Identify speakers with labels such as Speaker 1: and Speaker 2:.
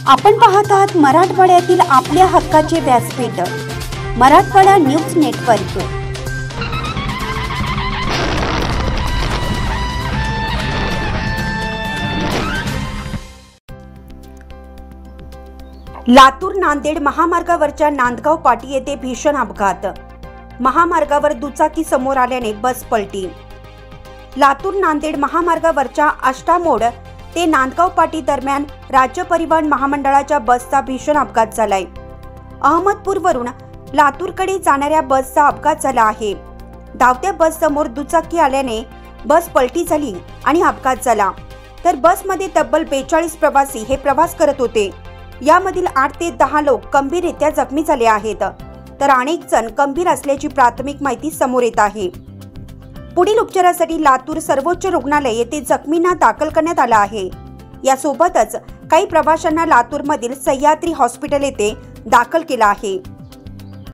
Speaker 1: आपण पाहत आहात मराठवाड्यातील आपल्या हक्काचे व्यासपीठ मराठवाडा न्यूज नेटवर्क। लातूर नांदेड महामार्गावरच्या नांदगाव पाटी येथे भीषण अपघात। महामार्गावर दुचाकी समोर आल्याने बस पलटी। लातूर नांदेड महामार्गावरच्या आष्टामोड ते नांदगाव पाटी दरम्यान राज्य परिवहन महामंडळाच्या बसचा भीषण अपघात झालाय। अहमदपूरवरून लातूरकडे जाणाऱ्या बसचा अपघात झाला आहे। धावत्या बस समोर दुचाकी आल्याने बस पलटी झाली आणि अपघात झाला। तर बसमध्ये तब्बल 42 प्रवासी हे प्रवास करत होते। यामधील 8 ते 10 लोक गंभीररित्या जखमी झाले आहेत, तर अनेक जण गंभीर असल्याची प्राथमिक माहिती समोर येत आहे। पुढील उपचारासाठी लातूर सर्वोच्च रुग्णालय येथे जखमींना दाखल करण्यात आलं आहे। यासोबतच काही प्रवाशांना लातूरमधील सह्याद्री हॉस्पिटल येथे दाखल केलं आहे।